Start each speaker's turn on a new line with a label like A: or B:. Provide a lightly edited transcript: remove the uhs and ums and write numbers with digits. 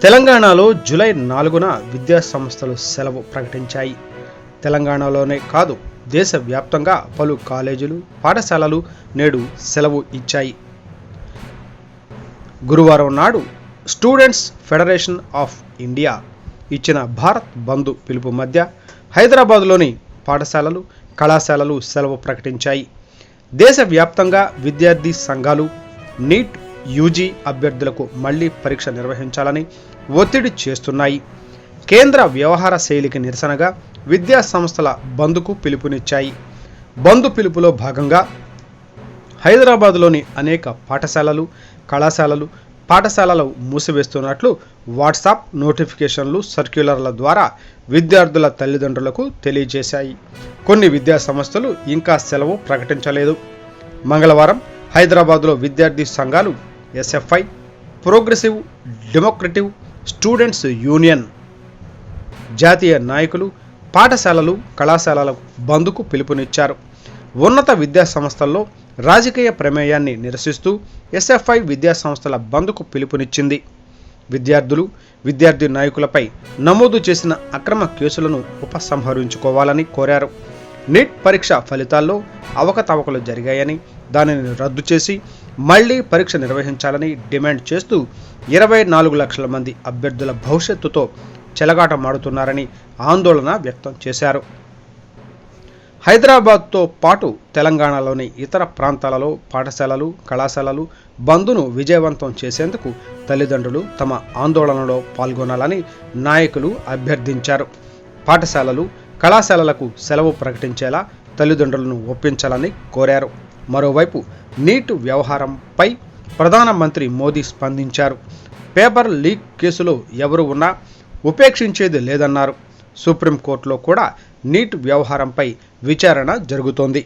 A: తెలంగాణలో జూలై 4న విద్యా సంస్థలు సెలవు ప్రకటించాయి. తెలంగాణలోనే కాదు, దేశవ్యాప్తంగా పలు కాలేజీలు, పాఠశాలలు నేడు సెలవు ఇచ్చాయి. గురువారం నాడు స్టూడెంట్స్ ఫెడరేషన్ ఆఫ్ ఇండియా ఇచ్చిన భారత్ బంద్ పిలుపు మధ్య హైదరాబాద్లోని పాఠశాలలు, కళాశాలలు సెలవు ప్రకటించాయి. దేశవ్యాప్తంగా విద్యార్థి సంఘాలు నీట్ యూజీ అభ్యర్థులకు మళ్లీ పరీక్ష నిర్వహించాలని ఒత్తిడి చేస్తున్నాయి. కేంద్ర వ్యవహార శైలికి నిరసనగా విద్యా సంస్థల బంద్కు పిలుపునిచ్చాయి. బంద్ పిలుపులో భాగంగా హైదరాబాద్లోని అనేక పాఠశాలలు, కళాశాలలు, పాఠశాలలు మూసివేస్తున్నట్లు వాట్సాప్ నోటిఫికేషన్లు, సర్క్యులర్ల ద్వారా విద్యార్థుల తల్లిదండ్రులకు తెలియజేశాయి. కొన్ని విద్యా సంస్థలు ఇంకా సెలవు ప్రకటించలేదు. మంగళవారం హైదరాబాద్లో విద్యార్థి సంఘాలు SFI, progressive democratic students union జాతీయ నాయకులు పాఠశాలలు, కళాశాలలకు బంద్కు పిలుపునిచ్చారు. ఉన్నత విద్యా సంస్థల్లో రాజకీయ ప్రమేయాన్ని నిరసిస్తూ ఎస్ఎఫ్ఐ విద్యా సంస్థల బంద్కు పిలుపునిచ్చింది. విద్యార్థులు, విద్యార్థి నాయకులపై నమోదు చేసిన అక్రమ కేసులను ఉపసంహరించుకోవాలని కోరారు. నీట్ పరీక్ష ఫలితాల్లో అవకతవకలు జరిగాయని, దానిని రద్దు చేసి మళ్లీ పరీక్ష నిర్వహించాలని డిమాండ్ చేస్తూ 24 లక్షల మంది అభ్యర్థుల భవిష్యత్తుతో చెలగాటమాడుతున్నారని ఆందోళన వ్యక్తం చేశారు. హైదరాబాద్తో పాటు తెలంగాణలోని ఇతర ప్రాంతాలలో పాఠశాలలు, కళాశాలలు బంద్ను విజయవంతం చేసేందుకు తల్లిదండ్రులు తమ ఆందోళనలో పాల్గొనాలని నాయకులు అభ్యర్థించారు. పాఠశాలలు, కళాశాలలకు సెలవు ప్రకటించేలా తల్లిదండ్రులను ఒప్పించాలని కోరారు. మరోవైపు నీట్ వ్యవహారంపై ప్రధానమంత్రి మోదీ స్పందించారు. పేపర్ లీక్ కేసులో ఎవరు ఉన్నా ఉపేక్షించేది లేదన్నారు. సుప్రీంకోర్టులో కూడా నీట్ వ్యవహారంపై విచారణ జరుగుతోంది.